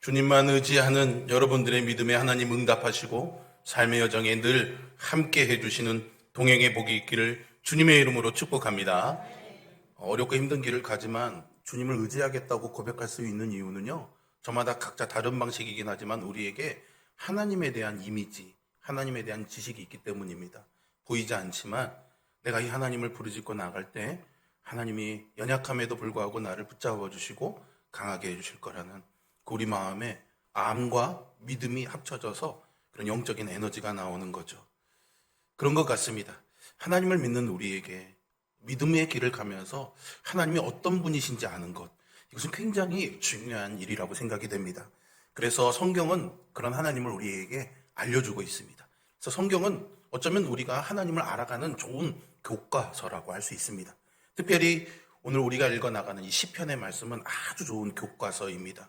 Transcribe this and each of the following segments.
주님만 의지하는 여러분들의 믿음에 하나님 응답하시고 삶의 여정에 늘 함께 해주시는 동행의 복이 있기를 주님의 이름으로 축복합니다. 어렵고 힘든 길을 가지만 주님을 의지하겠다고 고백할 수 있는 이유는요, 저마다 각자 다른 방식이긴 하지만 우리에게 하나님에 대한 이미지, 하나님에 대한 지식이 있기 때문입니다. 보이지 않지만 내가 이 하나님을 부르짖고 나갈 때 하나님이 연약함에도 불구하고 나를 붙잡아 주시고 강하게 해주실 거라는 그 우리 마음에 암과 믿음이 합쳐져서 그런 영적인 에너지가 나오는 거죠. 그런 것 같습니다. 하나님을 믿는 우리에게 믿음의 길을 가면서 하나님이 어떤 분이신지 아는 것, 이것은 굉장히 중요한 일이라고 생각이 됩니다. 그래서 성경은 그런 하나님을 우리에게 알려주고 있습니다. 그래서 성경은 어쩌면 우리가 하나님을 알아가는 좋은 교과서라고 할 수 있습니다. 특별히 오늘 우리가 읽어나가는 이 시편의 말씀은 아주 좋은 교과서입니다.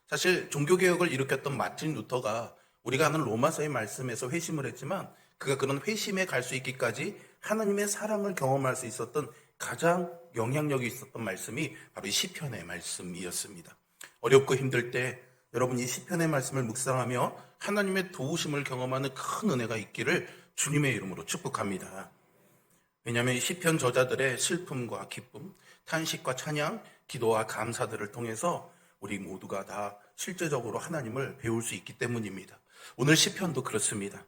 사실 종교개혁을 일으켰던 마틴 루터가 우리가 아는 로마서의 말씀에서 회심을 했지만 그가 그런 회심에 갈 수 있기까지 하나님의 사랑을 경험할 수 있었던 가장 영향력이 있었던 말씀이 바로 이 시편의 말씀이었습니다. 어렵고 힘들 때 여러분 이 시편의 말씀을 묵상하며 하나님의 도우심을 경험하는 큰 은혜가 있기를 주님의 이름으로 축복합니다. 왜냐하면 이 시편 저자들의 슬픔과 기쁨, 탄식과 찬양, 기도와 감사들을 통해서 우리 모두가 다 실제적으로 하나님을 배울 수 있기 때문입니다. 오늘 시편도 그렇습니다.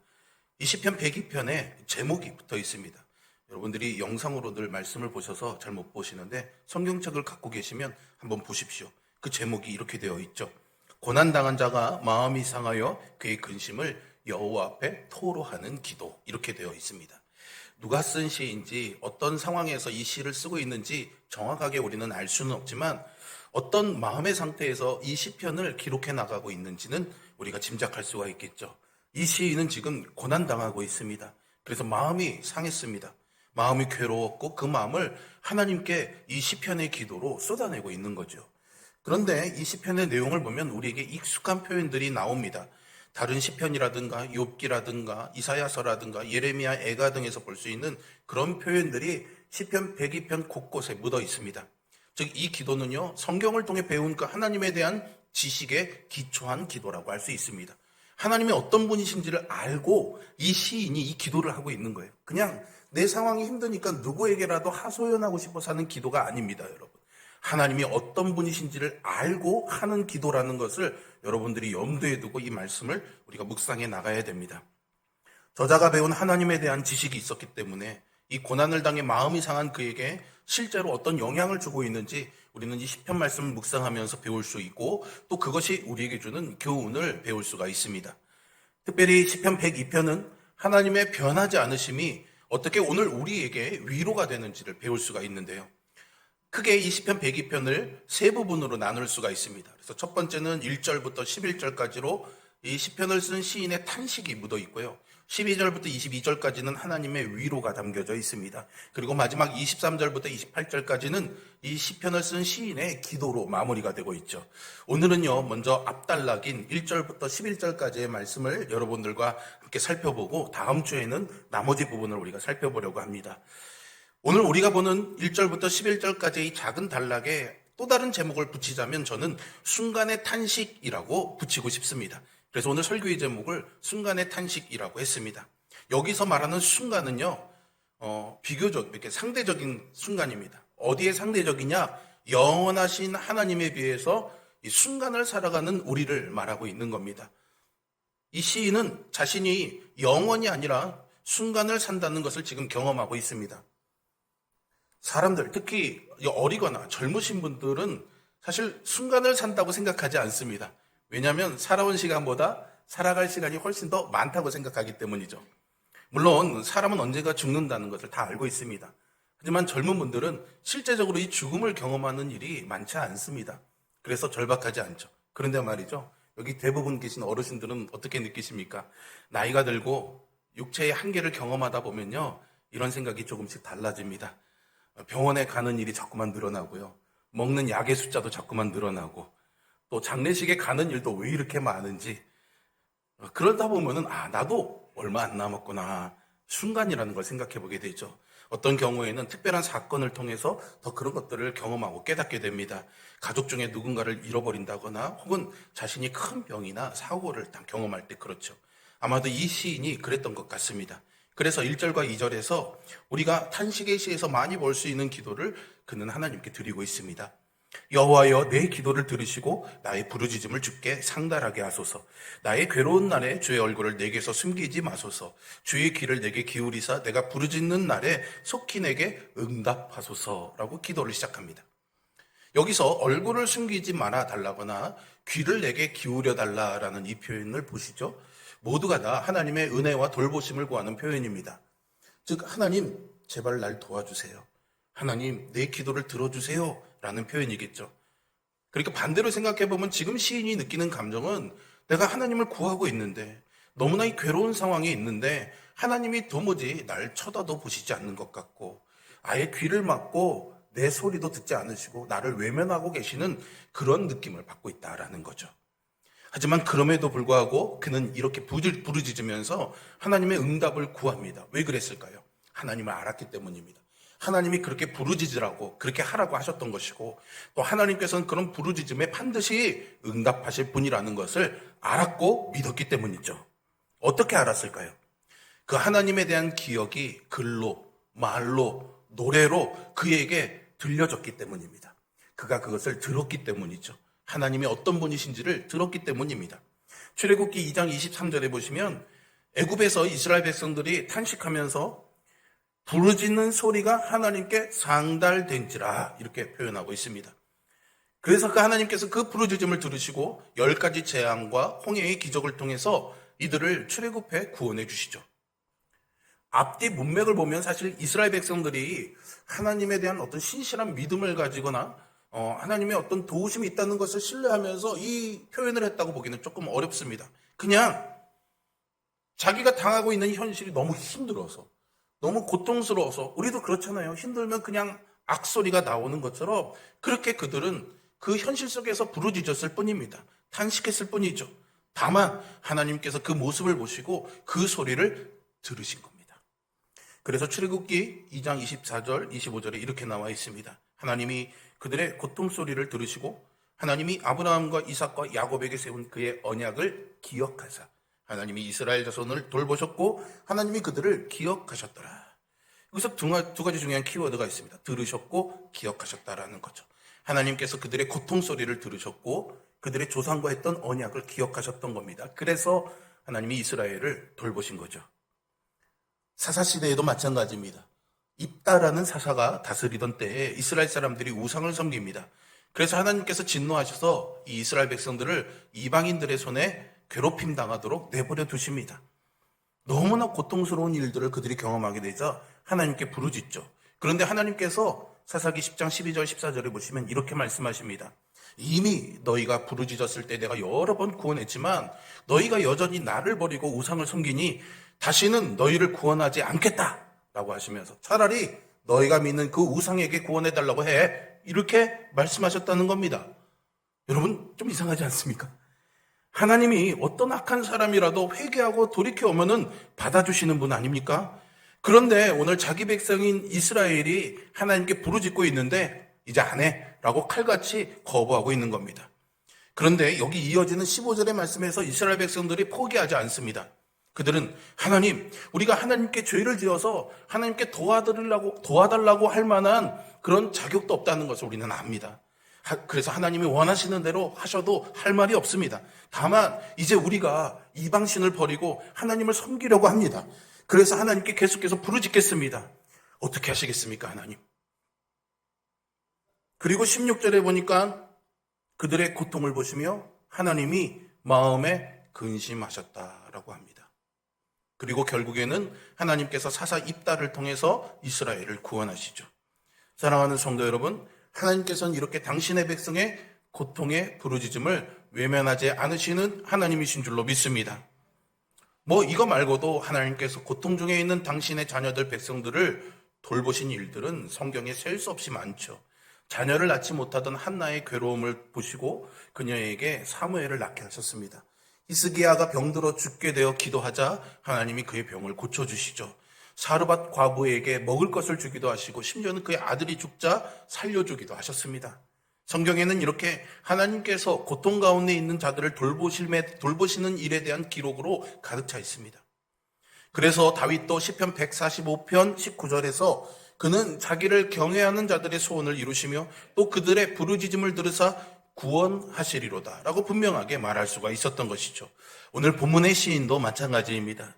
이 시편 102편에 제목이 붙어 있습니다. 여러분들이 영상으로 늘 말씀을 보셔서 잘 못 보시는데 성경책을 갖고 계시면 한번 보십시오. 그 제목이 이렇게 되어 있죠. 고난당한 자가 마음이 상하여 그의 근심을 여호와 앞에 토로하는 기도, 이렇게 되어 있습니다. 누가 쓴 시인지 어떤 상황에서 이 시를 쓰고 있는지 정확하게 우리는 알 수는 없지만 어떤 마음의 상태에서 이 시편을 기록해 나가고 있는지는 우리가 짐작할 수가 있겠죠. 이 시인은 지금 고난당하고 있습니다. 그래서 마음이 상했습니다. 마음이 괴로웠고 그 마음을 하나님께 이 시편의 기도로 쏟아내고 있는 거죠. 그런데 이 시편의 내용을 보면 우리에게 익숙한 표현들이 나옵니다. 다른 시편이라든가 욥기라든가 이사야서라든가 예레미야, 애가 등에서 볼 수 있는 그런 표현들이 시편 102편 곳곳에 묻어 있습니다. 즉 이 기도는요, 성경을 통해 배운 그 하나님에 대한 지식에 기초한 기도라고 할 수 있습니다. 하나님이 어떤 분이신지를 알고 이 시인이 이 기도를 하고 있는 거예요. 그냥 내 상황이 힘드니까 누구에게라도 하소연하고 싶어서 하는 기도가 아닙니다, 여러분. 하나님이 어떤 분이신지를 알고 하는 기도라는 것을 여러분들이 염두에 두고 이 말씀을 우리가 묵상해 나가야 됩니다. 저자가 배운 하나님에 대한 지식이 있었기 때문에 이 고난을 당해 마음이 상한 그에게 실제로 어떤 영향을 주고 있는지 우리는 이 시편 말씀을 묵상하면서 배울 수 있고 또 그것이 우리에게 주는 교훈을 배울 수가 있습니다. 특별히 시편 102편은 하나님의 변하지 않으심이 어떻게 오늘 우리에게 위로가 되는지를 배울 수가 있는데요. 크게 이 시편 102편을 세 부분으로 나눌 수가 있습니다. 그래서 첫 번째는 1절부터 11절까지로 이 시편을 쓴 시인의 탄식이 묻어 있고요. 12절부터 22절까지는 하나님의 위로가 담겨져 있습니다. 그리고 마지막 23절부터 28절까지는 이 시편을 쓴 시인의 기도로 마무리가 되고 있죠. 오늘은요, 먼저 앞단락인 1절부터 11절까지의 말씀을 여러분들과 함께 살펴보고 다음 주에는 나머지 부분을 우리가 살펴보려고 합니다. 오늘 우리가 보는 1절부터 11절까지의 이 작은 단락에 또 다른 제목을 붙이자면 저는 순간의 탄식이라고 붙이고 싶습니다. 그래서 오늘 설교의 제목을 순간의 탄식이라고 했습니다. 여기서 말하는 순간은요, 비교적 이렇게 상대적인 순간입니다. 어디에 상대적이냐? 영원하신 하나님에 비해서 이 순간을 살아가는 우리를 말하고 있는 겁니다. 이 시인은 자신이 영원이 아니라 순간을 산다는 것을 지금 경험하고 있습니다. 사람들, 특히 어리거나 젊으신 분들은 사실 순간을 산다고 생각하지 않습니다. 왜냐하면 살아온 시간보다 살아갈 시간이 훨씬 더 많다고 생각하기 때문이죠. 물론 사람은 언젠가 죽는다는 것을 다 알고 있습니다. 하지만 젊은 분들은 실제적으로 이 죽음을 경험하는 일이 많지 않습니다. 그래서 절박하지 않죠. 그런데 말이죠, 여기 대부분 계신 어르신들은 어떻게 느끼십니까? 나이가 들고 육체의 한계를 경험하다 보면요, 이런 생각이 조금씩 달라집니다. 병원에 가는 일이 자꾸만 늘어나고요. 먹는 약의 숫자도 자꾸만 늘어나고 또 장례식에 가는 일도 왜 이렇게 많은지 그러다 보면은 나도 얼마 안 남았구나 순간이라는 걸 생각해 보게 되죠. 어떤 경우에는 특별한 사건을 통해서 더 그런 것들을 경험하고 깨닫게 됩니다. 가족 중에 누군가를 잃어버린다거나 혹은 자신이 큰 병이나 사고를 경험할 때 그렇죠. 아마도 이 시인이 그랬던 것 같습니다. 그래서 1절과 2절에서 우리가 탄식의 시에서 많이 볼 수 있는 기도를 그는 하나님께 드리고 있습니다. 여호와여, 내 기도를 들으시고 나의 부르짖음을 주께 상달하게 하소서. 나의 괴로운 날에 주의 얼굴을 내게서 숨기지 마소서. 주의 귀를 내게 기울이사 내가 부르짖는 날에 속히 내게 응답하소서라고 기도를 시작합니다. 여기서 얼굴을 숨기지 말아 달라거나 귀를 내게 기울여 달라라는 이 표현을 보시죠. 모두가 다 하나님의 은혜와 돌보심을 구하는 표현입니다. 즉, 하나님 제발 날 도와주세요. 하나님 내 기도를 들어주세요 라는 표현이겠죠. 그러니까 반대로 생각해보면 지금 시인이 느끼는 감정은 내가 하나님을 구하고 있는데, 너무나 이 괴로운 상황에 있는데 하나님이 도무지 날 쳐다도 보시지 않는 것 같고, 아예 귀를 막고 내 소리도 듣지 않으시고 나를 외면하고 계시는 그런 느낌을 받고 있다라는 거죠. 하지만 그럼에도 불구하고 그는 이렇게 부르짖으면서 하나님의 응답을 구합니다. 왜 그랬을까요? 하나님을 알았기 때문입니다. 하나님이 그렇게 부르짖으라고, 그렇게 하라고 하셨던 것이고, 또 하나님께서는 그런 부르짖음에 반드시 응답하실 분이라는 것을 알았고 믿었기 때문이죠. 어떻게 알았을까요? 그 하나님에 대한 기억이 글로, 말로, 노래로 그에게 들려졌기 때문입니다. 그가 그것을 들었기 때문이죠. 하나님이 어떤 분이신지를 들었기 때문입니다. 출애굽기 2장 23절에 보시면 애굽에서 이스라엘 백성들이 탄식하면서 부르짖는 소리가 하나님께 상달된지라 이렇게 표현하고 있습니다. 그래서 그 하나님께서 그 부르짖음을 들으시고 10가지 재앙과 홍해의 기적을 통해서 이들을 출애굽해 구원해 주시죠. 앞뒤 문맥을 보면 사실 이스라엘 백성들이 하나님에 대한 어떤 신실한 믿음을 가지거나 하나님의 어떤 도우심이 있다는 것을 신뢰하면서 이 표현을 했다고 보기는 조금 어렵습니다. 그냥 자기가 당하고 있는 현실이 너무 힘들어서, 너무 고통스러워서, 우리도 그렇잖아요. 힘들면 그냥 악소리가 나오는 것처럼 그렇게 그들은 그 현실 속에서 부르짖었을 뿐입니다. 탄식했을 뿐이죠. 다만 하나님께서 그 모습을 보시고 그 소리를 들으신 겁니다. 그래서 출애굽기 2장 24절, 25절에 이렇게 나와 있습니다. 하나님이 그들의 고통 소리를 들으시고 하나님이 아브라함과 이삭과 야곱에게 세운 그의 언약을 기억하사 하나님이 이스라엘 자손을 돌보셨고 하나님이 그들을 기억하셨더라. 여기서 두 가지 중요한 키워드가 있습니다. 들으셨고 기억하셨다라는 거죠. 하나님께서 그들의 고통 소리를 들으셨고 그들의 조상과 했던 언약을 기억하셨던 겁니다. 그래서 하나님이 이스라엘을 돌보신 거죠. 사사시대에도 마찬가지입니다. 입다라는 사사가 다스리던 때에 이스라엘 사람들이 우상을 섬깁니다. 그래서 하나님께서 진노하셔서 이 이스라엘 백성들을 이방인들의 손에 괴롭힘 당하도록 내버려 두십니다. 너무나 고통스러운 일들을 그들이 경험하게 되자 하나님께 부르짖죠. 그런데 하나님께서 사사기 10장 12절 14절에 보시면 이렇게 말씀하십니다. 이미 너희가 부르짖었을 때 내가 여러 번 구원했지만 너희가 여전히 나를 버리고 우상을 섬기니 다시는 너희를 구원하지 않겠다라고 하시면서 차라리 너희가 믿는 그 우상에게 구원해달라고 해, 이렇게 말씀하셨다는 겁니다. 여러분 좀 이상하지 않습니까? 하나님이 어떤 악한 사람이라도 회개하고 돌이켜오면은 받아주시는 분 아닙니까? 그런데 오늘 자기 백성인 이스라엘이 하나님께 부르짖고 있는데 이제 안 해 라고 칼같이 거부하고 있는 겁니다. 그런데 여기 이어지는 15절의 말씀에서 이스라엘 백성들이 포기하지 않습니다. 그들은 하나님, 우리가 하나님께 죄를 지어서 하나님께 도와달라고 할 만한 그런 자격도 없다는 것을 우리는 압니다. 그래서 하나님이 원하시는 대로 하셔도 할 말이 없습니다. 다만 이제 우리가 이방신을 버리고 하나님을 섬기려고 합니다. 그래서 하나님께 계속해서 부르짖겠습니다. 어떻게 하시겠습니까, 하나님? 그리고 16절에 보니까 그들의 고통을 보시며 하나님이 마음에 근심하셨다라고 합니다. 그리고 결국에는 하나님께서 사사 입다를 통해서 이스라엘을 구원하시죠. 사랑하는 성도 여러분, 하나님께서는 이렇게 당신의 백성의 고통의 부르짖음을 외면하지 않으시는 하나님이신 줄로 믿습니다. 이거 말고도 하나님께서 고통 중에 있는 당신의 자녀들 백성들을 돌보신 일들은 성경에 셀 수 없이 많죠. 자녀를 낳지 못하던 한나의 괴로움을 보시고 그녀에게 사무엘을 낳게 하셨습니다. 히스기야가 병들어 죽게 되어 기도하자 하나님이 그의 병을 고쳐주시죠. 사르밧 과부에게 먹을 것을 주기도 하시고 심지어는 그의 아들이 죽자 살려주기도 하셨습니다. 성경에는 이렇게 하나님께서 고통 가운데 있는 자들을 돌보시는 일에 대한 기록으로 가득 차 있습니다. 그래서 다윗도 시편 145편 19절에서 그는 자기를 경외하는 자들의 소원을 이루시며 또 그들의 부르짖음을 들으사 구원하시리로다 라고 분명하게 말할 수가 있었던 것이죠. 오늘 본문의 시인도 마찬가지입니다.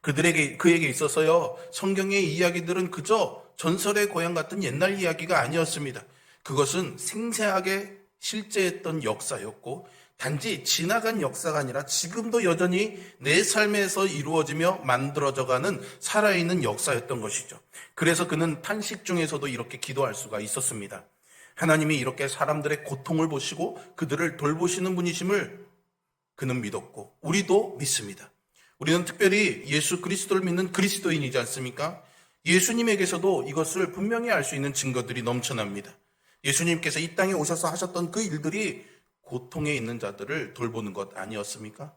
그에게 있어서요, 성경의 이야기들은 그저 전설의 고향 같은 옛날 이야기가 아니었습니다. 그것은 생생하게 실제했던 역사였고 단지 지나간 역사가 아니라 지금도 여전히 내 삶에서 이루어지며 만들어져가는 살아있는 역사였던 것이죠. 그래서 그는 탄식 중에서도 이렇게 기도할 수가 있었습니다. 하나님이 이렇게 사람들의 고통을 보시고 그들을 돌보시는 분이심을 그는 믿었고 우리도 믿습니다. 우리는 특별히 예수 그리스도를 믿는 그리스도인이지 않습니까? 예수님에게서도 이것을 분명히 알 수 있는 증거들이 넘쳐납니다. 예수님께서 이 땅에 오셔서 하셨던 그 일들이 고통에 있는 자들을 돌보는 것 아니었습니까?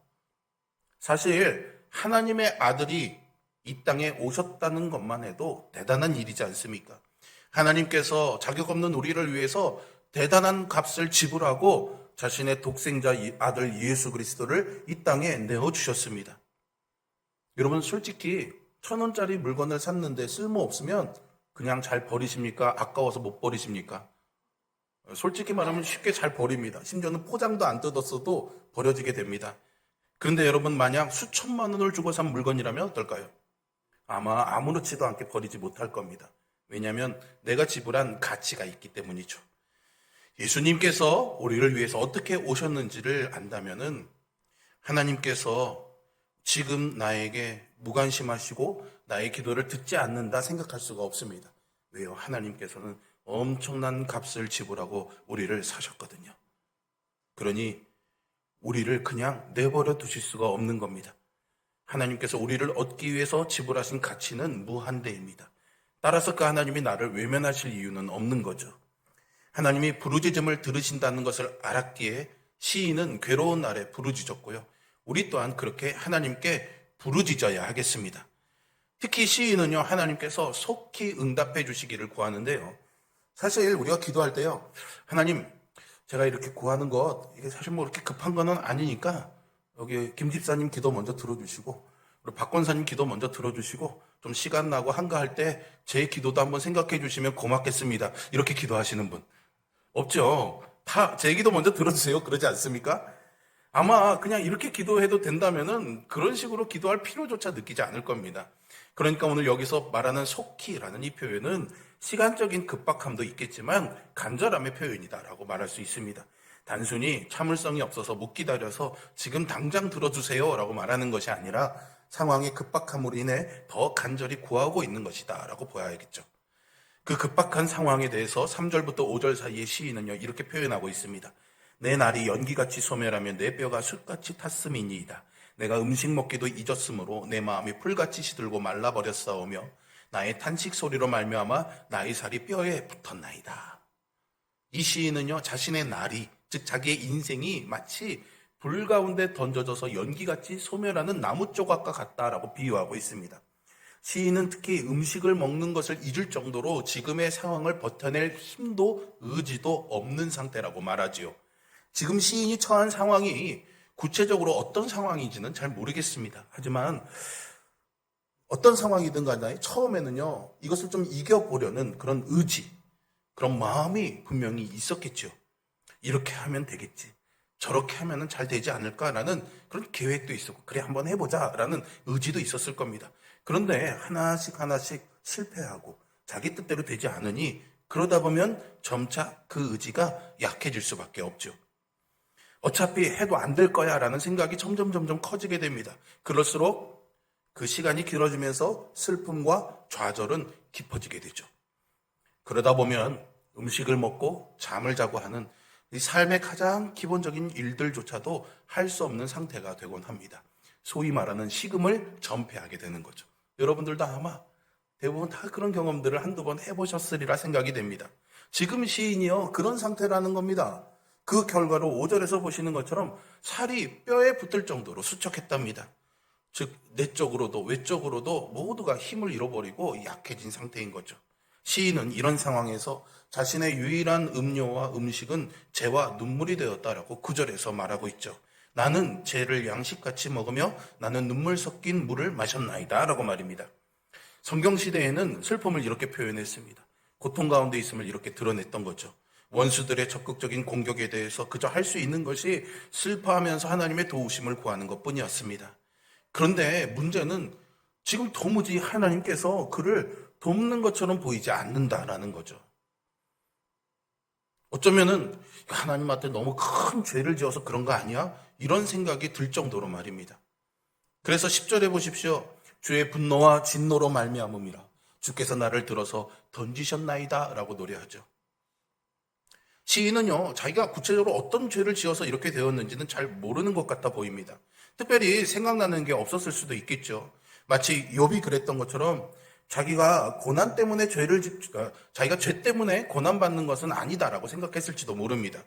사실 하나님의 아들이 이 땅에 오셨다는 것만 해도 대단한 일이지 않습니까? 하나님께서 자격 없는 우리를 위해서 대단한 값을 지불하고 자신의 독생자 아들 예수 그리스도를 이 땅에 내어주셨습니다. 여러분 솔직히 1,000원짜리 물건을 샀는데 쓸모없으면 그냥 잘 버리십니까? 아까워서 못 버리십니까? 솔직히 말하면 쉽게 잘 버립니다. 심지어는 포장도 안 뜯었어도 버려지게 됩니다. 그런데 여러분 만약 수천만 원을 주고 산 물건이라면 어떨까요? 아마 아무렇지도 않게 버리지 못할 겁니다. 왜냐하면 내가 지불한 가치가 있기 때문이죠. 예수님께서 우리를 위해서 어떻게 오셨는지를 안다면은 하나님께서 지금 나에게 무관심하시고 나의 기도를 듣지 않는다 생각할 수가 없습니다. 왜요? 하나님께서는 엄청난 값을 지불하고 우리를 사셨거든요. 그러니 우리를 그냥 내버려 두실 수가 없는 겁니다. 하나님께서 우리를 얻기 위해서 지불하신 가치는 무한대입니다. 따라서 그 하나님이 나를 외면하실 이유는 없는 거죠. 하나님이 부르짖음을 들으신다는 것을 알았기에 시인은 괴로운 날에 부르짖었고요. 우리 또한 그렇게 하나님께 부르짖어야 하겠습니다. 특히 시인은요, 하나님께서 속히 응답해 주시기를 구하는데요. 사실 우리가 기도할 때요, 하나님, 제가 이렇게 구하는 것, 이게 사실 뭐 이렇게 급한 건 아니니까 여기 김 집사님 기도 먼저 들어주시고 그리고 박 권사님 기도 먼저 들어주시고 좀 시간 나고 한가할 때 제 기도도 한번 생각해 주시면 고맙겠습니다. 이렇게 기도하시는 분 없죠? 다 제 기도 먼저 들어주세요. 그러지 않습니까? 아마 그냥 이렇게 기도해도 된다면은 그런 식으로 기도할 필요조차 느끼지 않을 겁니다. 그러니까 오늘 여기서 말하는 속히라는 이 표현은 시간적인 급박함도 있겠지만 간절함의 표현이다라고 말할 수 있습니다. 단순히 참을성이 없어서 못 기다려서 지금 당장 들어주세요 라고 말하는 것이 아니라 상황의 급박함으로 인해 더 간절히 구하고 있는 것이다 라고 보아야겠죠. 그 급박한 상황에 대해서 3절부터 5절 사이에 시인은요 이렇게 표현하고 있습니다. 내 날이 연기같이 소멸하며 내 뼈가 숯같이 탔음이니이다. 내가 음식 먹기도 잊었으므로 내 마음이 풀같이 시들고 말라버렸사오며 나의 탄식 소리로 말미암아 나의 살이 뼈에 붙었나이다. 이 시인은요 자신의 날이 즉 자기의 인생이 마치 불 가운데 던져져서 연기같이 소멸하는 나무 조각과 같다라고 비유하고 있습니다. 시인은 특히 음식을 먹는 것을 잊을 정도로 지금의 상황을 버텨낼 힘도 의지도 없는 상태라고 말하지요. 지금 시인이 처한 상황이 구체적으로 어떤 상황인지는 잘 모르겠습니다. 하지만 어떤 상황이든 간에 처음에는요 이것을 좀 이겨보려는 그런 의지, 그런 마음이 분명히 있었겠죠. 이렇게 하면 되겠지, 저렇게 하면 잘 되지 않을까라는 그런 계획도 있었고 그래 한번 해보자라는 의지도 있었을 겁니다. 그런데 하나씩 실패하고 자기 뜻대로 되지 않으니 그러다 보면 점차 그 의지가 약해질 수밖에 없죠. 어차피 해도 안 될 거야 라는 생각이 점점 커지게 됩니다. 그럴수록 그 시간이 길어지면서 슬픔과 좌절은 깊어지게 되죠. 그러다 보면 음식을 먹고 잠을 자고 하는 이 삶의 가장 기본적인 일들조차도 할 수 없는 상태가 되곤 합니다. 소위 말하는 식음을 전폐하게 되는 거죠. 여러분들도 아마 대부분 다 그런 경험들을 한두 번 해보셨으리라 생각이 됩니다. 지금 시인이요 그런 상태라는 겁니다. 그 결과로 5절에서 보시는 것처럼 살이 뼈에 붙을 정도로 수척했답니다. 즉 내적으로도 외적으로도 모두가 힘을 잃어버리고 약해진 상태인 거죠. 시인은 이런 상황에서 자신의 유일한 음료와 음식은 재와 눈물이 되었다라고 9절에서 말하고 있죠. 나는 재를 양식같이 먹으며 나는 눈물 섞인 물을 마셨나이다 라고 말입니다. 성경시대에는 슬픔을 이렇게 표현했습니다. 고통 가운데 있음을 이렇게 드러냈던 거죠. 원수들의 적극적인 공격에 대해서 그저 할 수 있는 것이 슬퍼하면서 하나님의 도우심을 구하는 것뿐이었습니다. 그런데 문제는 지금 도무지 하나님께서 그를 돕는 것처럼 보이지 않는다라는 거죠. 어쩌면은 하나님한테 너무 큰 죄를 지어서 그런 거 아니야? 이런 생각이 들 정도로 말입니다. 그래서 10절에 보십시오. 주의 분노와 진노로 말미암음이라 주께서 나를 들어서 던지셨나이다 라고 노래하죠. 시인은요, 자기가 구체적으로 어떤 죄를 지어서 이렇게 되었는지는 잘 모르는 것 같아 보입니다. 특별히 생각나는 게 없었을 수도 있겠죠. 마치 욥이 그랬던 것처럼 자기가 고난 때문에 자기가 죄 때문에 고난받는 것은 아니다라고 생각했을지도 모릅니다.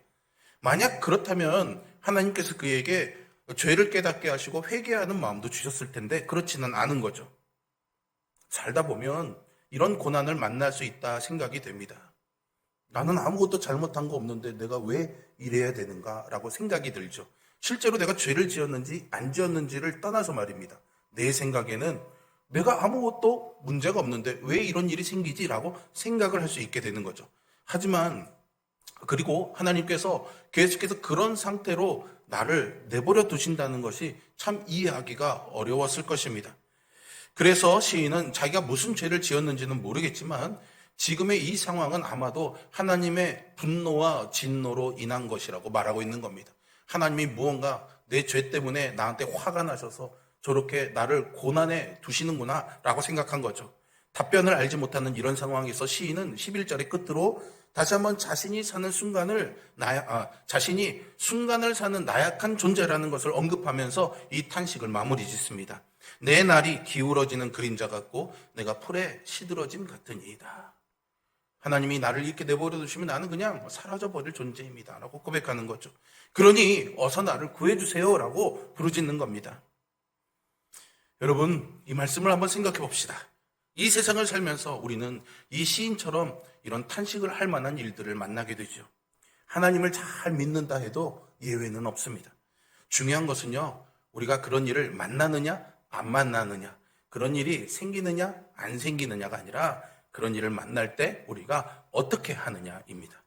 만약 그렇다면 하나님께서 그에게 죄를 깨닫게 하시고 회개하는 마음도 주셨을 텐데 그렇지는 않은 거죠. 살다 보면 이런 고난을 만날 수 있다 생각이 됩니다. 나는 아무것도 잘못한 거 없는데 내가 왜 이래야 되는가라고 생각이 들죠. 실제로 내가 죄를 지었는지 안 지었는지를 떠나서 말입니다. 내 생각에는 내가 아무것도 문제가 없는데 왜 이런 일이 생기지라고 생각을 할 수 있게 되는 거죠. 하지만 그리고 하나님께서 계속해서 그런 상태로 나를 내버려 두신다는 것이 참 이해하기가 어려웠을 것입니다. 그래서 시인은 자기가 무슨 죄를 지었는지는 모르겠지만 지금의 이 상황은 아마도 하나님의 분노와 진노로 인한 것이라고 말하고 있는 겁니다. 하나님이 무언가 내 죄 때문에 나한테 화가 나셔서 저렇게 나를 고난에 두시는구나 라고 생각한 거죠. 답변을 알지 못하는 이런 상황에서 시인은 11절의 끝으로 다시 한번 자신이 순간을 사는 나약한 존재라는 것을 언급하면서 이 탄식을 마무리 짓습니다. 내 날이 기울어지는 그림자 같고 내가 풀에 시들어짐 같으니이다. 하나님이 나를 이렇게 내버려 두시면 나는 그냥 사라져버릴 존재입니다 라고 고백하는 거죠. 그러니 어서 나를 구해주세요 라고 부르짖는 겁니다. 여러분, 이 말씀을 한번 생각해 봅시다. 이 세상을 살면서 우리는 이 시인처럼 이런 탄식을 할 만한 일들을 만나게 되죠. 하나님을 잘 믿는다 해도 예외는 없습니다. 중요한 것은요, 우리가 그런 일을 만나느냐 안 만나느냐, 그런 일이 생기느냐 안 생기느냐가 아니라 그런 일을 만날 때 우리가 어떻게 하느냐입니다.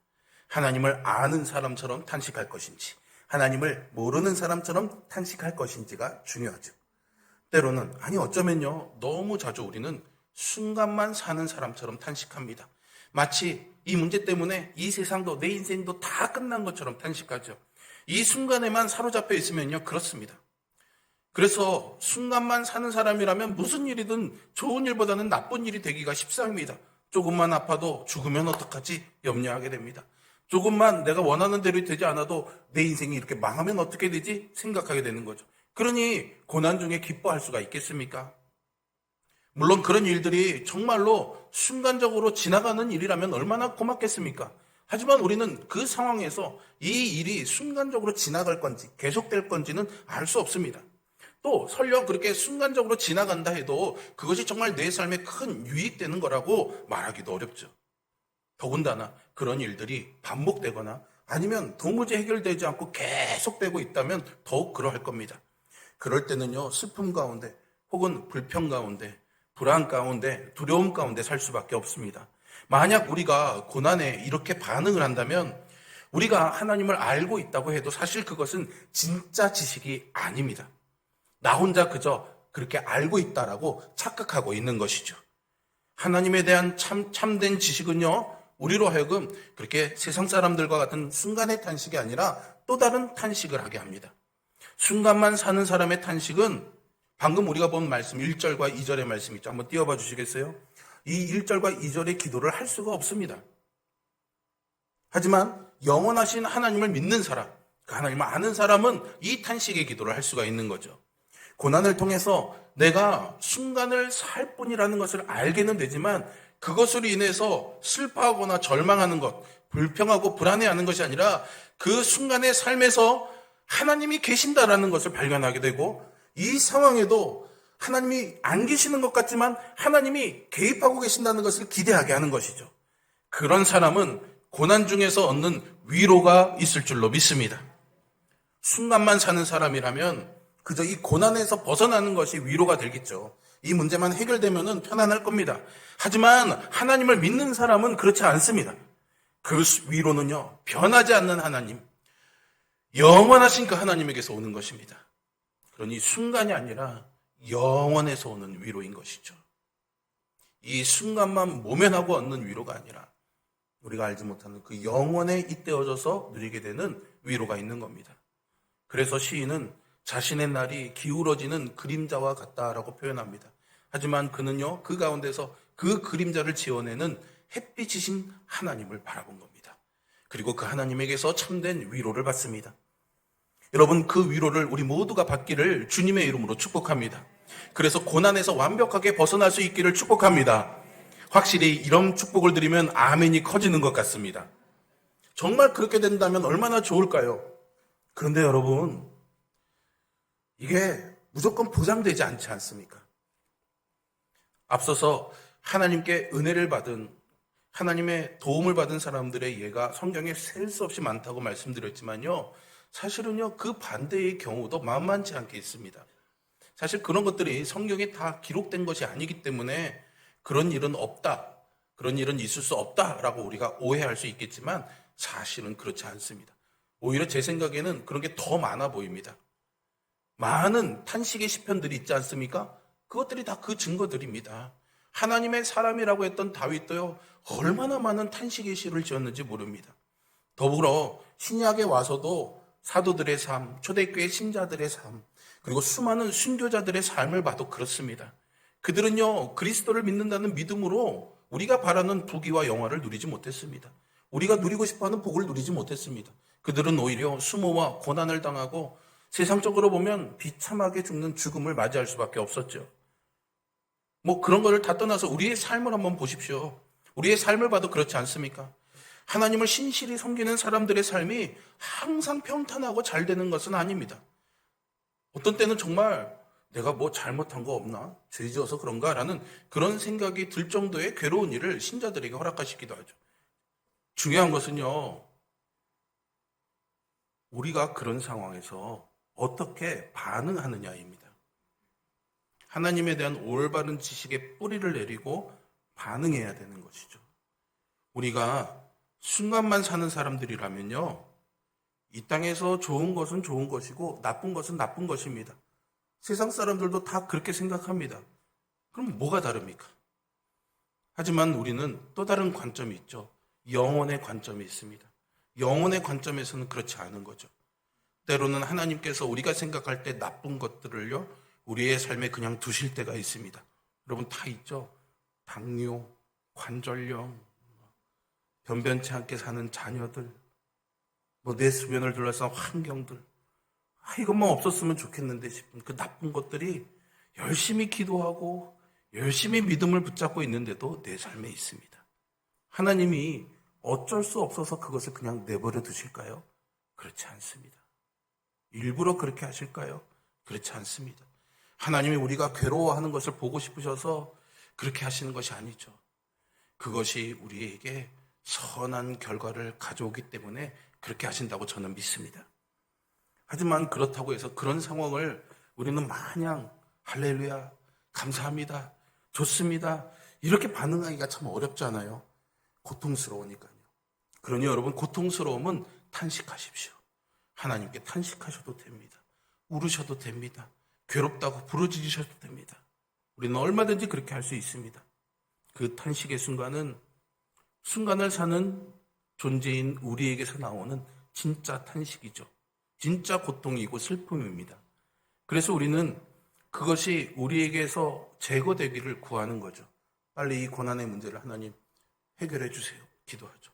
하나님을 아는 사람처럼 탄식할 것인지 하나님을 모르는 사람처럼 탄식할 것인지가 중요하죠. 때로는 어쩌면요, 너무 자주 우리는 순간만 사는 사람처럼 탄식합니다. 마치 이 문제 때문에 이 세상도 내 인생도 다 끝난 것처럼 탄식하죠. 이 순간에만 사로잡혀 있으면요, 그렇습니다. 그래서 순간만 사는 사람이라면 무슨 일이든 좋은 일보다는 나쁜 일이 되기가 십상입니다. 조금만 아파도 죽으면 어떡하지 염려하게 됩니다. 조금만 내가 원하는 대로 되지 않아도 내 인생이 이렇게 망하면 어떻게 되지 생각하게 되는 거죠. 그러니 고난 중에 기뻐할 수가 있겠습니까? 물론 그런 일들이 정말로 순간적으로 지나가는 일이라면 얼마나 고맙겠습니까? 하지만 우리는 그 상황에서 이 일이 순간적으로 지나갈 건지 계속될 건지는 알 수 없습니다. 또 설령 그렇게 순간적으로 지나간다 해도 그것이 정말 내 삶에 큰 유익되는 거라고 말하기도 어렵죠. 더군다나 그런 일들이 반복되거나 아니면 도무지 해결되지 않고 계속되고 있다면 더욱 그러할 겁니다. 그럴 때는요, 슬픔 가운데 혹은 불평 가운데 불안 가운데 두려움 가운데 살 수밖에 없습니다. 만약 우리가 고난에 이렇게 반응을 한다면 우리가 하나님을 알고 있다고 해도 사실 그것은 진짜 지식이 아닙니다. 나 혼자 그저 그렇게 알고 있다라고 착각하고 있는 것이죠. 하나님에 대한 참된 지식은요, 우리로 하여금 그렇게 세상 사람들과 같은 순간의 탄식이 아니라 또 다른 탄식을 하게 합니다. 순간만 사는 사람의 탄식은 방금 우리가 본 말씀 1절과 2절의 말씀 있죠. 한번 띄워봐 주시겠어요? 이 1절과 2절의 기도를 할 수가 없습니다. 하지만 영원하신 하나님을 믿는 사람, 그 하나님을 아는 사람은 이 탄식의 기도를 할 수가 있는 거죠. 고난을 통해서 내가 순간을 살 뿐이라는 것을 알게는 되지만 그것으로 인해서 슬퍼하거나 절망하는 것, 불평하고 불안해하는 것이 아니라 그 순간의 삶에서 하나님이 계신다라는 것을 발견하게 되고 이 상황에도 하나님이 안 계시는 것 같지만 하나님이 개입하고 계신다는 것을 기대하게 하는 것이죠. 그런 사람은 고난 중에서 얻는 위로가 있을 줄로 믿습니다. 순간만 사는 사람이라면 그저 이 고난에서 벗어나는 것이 위로가 되겠죠. 이 문제만 해결되면 편안할 겁니다. 하지만 하나님을 믿는 사람은 그렇지 않습니다. 그 위로는요, 변하지 않는 하나님, 영원하신 그 하나님에게서 오는 것입니다. 그러니 순간이 아니라 영원에서 오는 위로인 것이죠. 이 순간만 모면하고 얻는 위로가 아니라 우리가 알지 못하는 그 영원에 잇대어져서 누리게 되는 위로가 있는 겁니다. 그래서 시인은 자신의 날이 기울어지는 그림자와 같다라고 표현합니다. 하지만 그는요, 그 가운데서 그 그림자를 지어내는 햇빛이신 하나님을 바라본 겁니다. 그리고 그 하나님에게서 참된 위로를 받습니다. 여러분, 그 위로를 우리 모두가 받기를 주님의 이름으로 축복합니다. 그래서 고난에서 완벽하게 벗어날 수 있기를 축복합니다. 확실히 이런 축복을 드리면 아멘이 커지는 것 같습니다. 정말 그렇게 된다면 얼마나 좋을까요? 그런데 여러분, 이게 무조건 보장되지 않지 않습니까? 앞서서 하나님께 은혜를 받은, 하나님의 도움을 받은 사람들의 예가 성경에 셀 수 없이 많다고 말씀드렸지만요, 사실은요, 그 반대의 경우도 만만치 않게 있습니다. 사실 그런 것들이 성경에 다 기록된 것이 아니기 때문에 그런 일은 없다, 그런 일은 있을 수 없다라고 우리가 오해할 수 있겠지만 사실은 그렇지 않습니다. 오히려 제 생각에는 그런 게 더 많아 보입니다. 많은 탄식의 시편들이 있지 않습니까? 그것들이 다 그 증거들입니다. 하나님의 사람이라고 했던 다윗도요, 얼마나 많은 탄식의 시를 지었는지 모릅니다. 더불어 신약에 와서도 사도들의 삶, 초대교회 신자들의 삶, 그리고 수많은 순교자들의 삶을 봐도 그렇습니다. 그들은요, 그리스도를 믿는다는 믿음으로 우리가 바라는 부귀와 영화를 누리지 못했습니다. 우리가 누리고 싶어하는 복을 누리지 못했습니다. 그들은 오히려 수모와 고난을 당하고 세상적으로 보면 비참하게 죽는 죽음을 맞이할 수밖에 없었죠. 그런 거를 다 떠나서 우리의 삶을 한번 보십시오. 우리의 삶을 봐도 그렇지 않습니까? 하나님을 신실히 섬기는 사람들의 삶이 항상 평탄하고 잘 되는 것은 아닙니다. 어떤 때는 정말 내가 잘못한 거 없나? 죄 지어서 그런가? 라는 그런 생각이 들 정도의 괴로운 일을 신자들에게 허락하시기도 하죠. 중요한 것은요, 우리가 그런 상황에서 어떻게 반응하느냐입니다. 하나님에 대한 올바른 지식에 뿌리를 내리고 반응해야 되는 것이죠. 우리가 순간만 사는 사람들이라면요, 이 땅에서 좋은 것은 좋은 것이고 나쁜 것은 나쁜 것입니다. 세상 사람들도 다 그렇게 생각합니다. 그럼 뭐가 다릅니까? 하지만 우리는 또 다른 관점이 있죠. 영혼의 관점이 있습니다. 영혼의 관점에서는 그렇지 않은 거죠. 때로는 하나님께서 우리가 생각할 때 나쁜 것들을요, 우리의 삶에 그냥 두실 때가 있습니다. 여러분 다 있죠? 당뇨, 관절염, 변변치 않게 사는 자녀들, 내 주변을 둘러싼 환경들, 이것만 없었으면 좋겠는데 싶은 그 나쁜 것들이 열심히 기도하고 열심히 믿음을 붙잡고 있는데도 내 삶에 있습니다. 하나님이 어쩔 수 없어서 그것을 그냥 내버려 두실까요? 그렇지 않습니다. 일부러 그렇게 하실까요? 그렇지 않습니다. 하나님이 우리가 괴로워하는 것을 보고 싶으셔서 그렇게 하시는 것이 아니죠. 그것이 우리에게 선한 결과를 가져오기 때문에 그렇게 하신다고 저는 믿습니다. 하지만 그렇다고 해서 그런 상황을 우리는 마냥 할렐루야, 감사합니다, 좋습니다, 이렇게 반응하기가 참 어렵잖아요. 고통스러우니까요. 그러니 여러분, 고통스러움은 탄식하십시오. 하나님께 탄식하셔도 됩니다. 울으셔도 됩니다. 괴롭다고 부르짖으셔도 됩니다. 우리는 얼마든지 그렇게 할 수 있습니다. 그 탄식의 순간을 사는 존재인 우리에게서 나오는 진짜 탄식이죠. 진짜 고통이고 슬픔입니다. 그래서 우리는 그것이 우리에게서 제거되기를 구하는 거죠. 빨리 이 고난의 문제를 하나님 해결해 주세요. 기도하죠.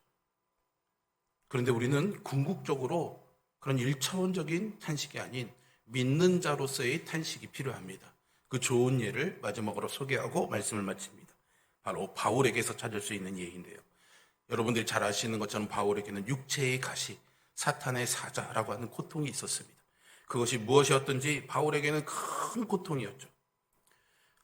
그런데 우리는 궁극적으로 그런 1차원적인 탄식이 아닌 믿는 자로서의 탄식이 필요합니다. 그 좋은 예를 마지막으로 소개하고 말씀을 마칩니다. 바로 바울에게서 찾을 수 있는 예인데요. 여러분들이 잘 아시는 것처럼 바울에게는 육체의 가시, 사탄의 사자라고 하는 고통이 있었습니다. 그것이 무엇이었든지 바울에게는 큰 고통이었죠.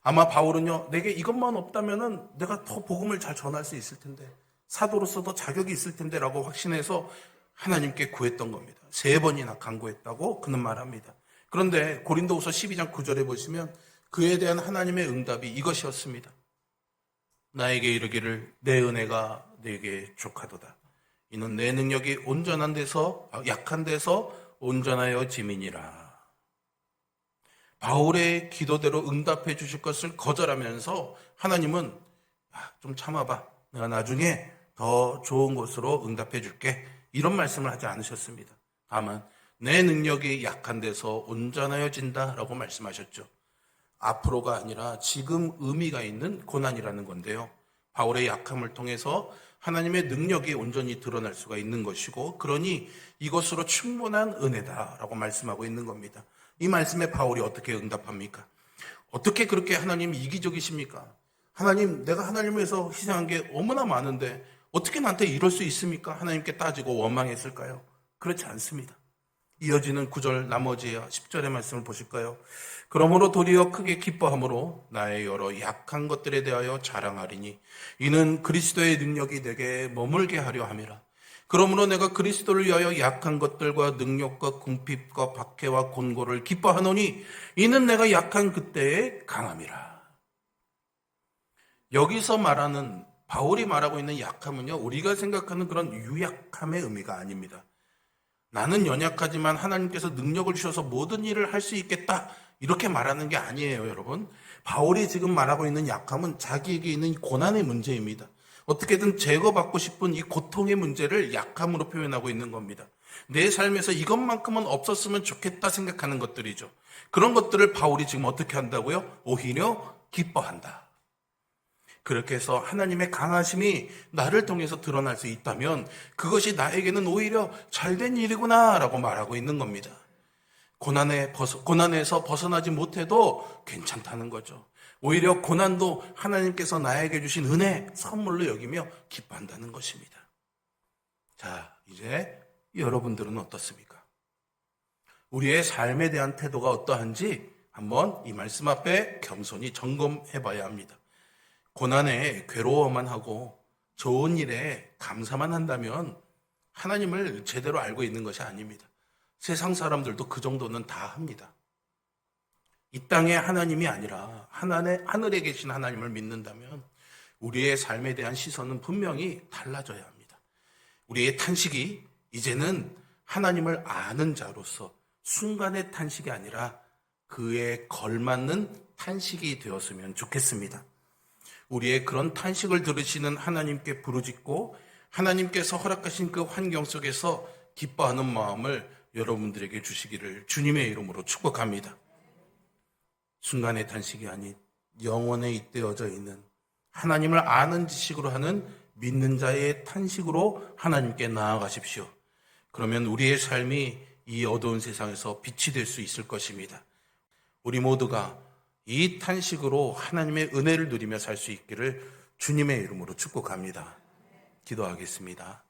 아마 바울은요, 내게 이것만 없다면은 내가 더 복음을 잘 전할 수 있을 텐데, 사도로서 더 자격이 있을 텐데라고 확신해서 하나님께 구했던 겁니다. 3번이나 간구했다고 그는 말합니다. 그런데 고린도후서 12장 9절에 보시면 그에 대한 하나님의 응답이 이것이었습니다. 나에게 이르기를 내 은혜가 내게 족하도다. 이는 내 능력이 온전한 데서 약한 데서 온전하여 짐이니라. 바울의 기도대로 응답해 주실 것을 거절하면서 하나님은 좀 참아봐. 내가 나중에 더 좋은 곳으로 응답해 줄게. 이런 말씀을 하지 않으셨습니다. 다만 내 능력이 약한 데서 온전하여진다라고 말씀하셨죠. 앞으로가 아니라 지금 의미가 있는 고난이라는 건데요. 바울의 약함을 통해서 하나님의 능력이 온전히 드러날 수가 있는 것이고, 그러니 이것으로 충분한 은혜다라고 말씀하고 있는 겁니다. 이 말씀에 바울이 어떻게 응답합니까? 어떻게 그렇게 하나님이 이기적이십니까? 하나님, 내가 하나님을 위해서 희생한 게 너무나 많은데 어떻게 나한테 이럴 수 있습니까? 하나님께 따지고 원망했을까요? 그렇지 않습니다. 이어지는 9절 나머지 10절의 말씀을 보실까요? 그러므로 도리어 크게 기뻐함으로 나의 여러 약한 것들에 대하여 자랑하리니 이는 그리스도의 능력이 내게 머물게 하려 함이라. 그러므로 내가 그리스도를 위하여 약한 것들과 능력과 궁핍과 박해와 곤고를 기뻐하노니 이는 내가 약한 그때의 강함이라. 여기서 말하는 바울이 말하고 있는 약함은요, 우리가 생각하는 그런 유약함의 의미가 아닙니다. 나는 연약하지만 하나님께서 능력을 주셔서 모든 일을 할 수 있겠다, 이렇게 말하는 게 아니에요, 여러분. 바울이 지금 말하고 있는 약함은 자기에게 있는 고난의 문제입니다. 어떻게든 제거받고 싶은 이 고통의 문제를 약함으로 표현하고 있는 겁니다. 내 삶에서 이것만큼은 없었으면 좋겠다 생각하는 것들이죠. 그런 것들을 바울이 지금 어떻게 한다고요? 오히려 기뻐한다. 그렇게 해서 하나님의 강하심이 나를 통해서 드러날 수 있다면 그것이 나에게는 오히려 잘된 일이구나 라고 말하고 있는 겁니다. 고난에서 벗어나지 못해도 괜찮다는 거죠. 오히려 고난도 하나님께서 나에게 주신 은혜, 선물로 여기며 기뻐한다는 것입니다. 자, 이제 여러분들은 어떻습니까? 우리의 삶에 대한 태도가 어떠한지 한번 이 말씀 앞에 겸손히 점검해 봐야 합니다. 고난에 괴로워만 하고 좋은 일에 감사만 한다면 하나님을 제대로 알고 있는 것이 아닙니다. 세상 사람들도 그 정도는 다 합니다. 이 땅의 하나님이 아니라 하늘에 계신 하나님을 믿는다면 우리의 삶에 대한 시선은 분명히 달라져야 합니다. 우리의 탄식이 이제는 하나님을 아는 자로서 순간의 탄식이 아니라 그에 걸맞는 탄식이 되었으면 좋겠습니다. 우리의 그런 탄식을 들으시는 하나님께 부르짖고 하나님께서 허락하신 그 환경 속에서 기뻐하는 마음을 여러분들에게 주시기를 주님의 이름으로 축복합니다. 순간의 탄식이 아닌 영원에 잇대어져 있는 하나님을 아는 지식으로 하는 믿는 자의 탄식으로 하나님께 나아가십시오. 그러면 우리의 삶이 이 어두운 세상에서 빛이 될 수 있을 것입니다. 우리 모두가 이 탄식으로 하나님의 은혜를 누리며 살 수 있기를 주님의 이름으로 축복합니다. 기도하겠습니다.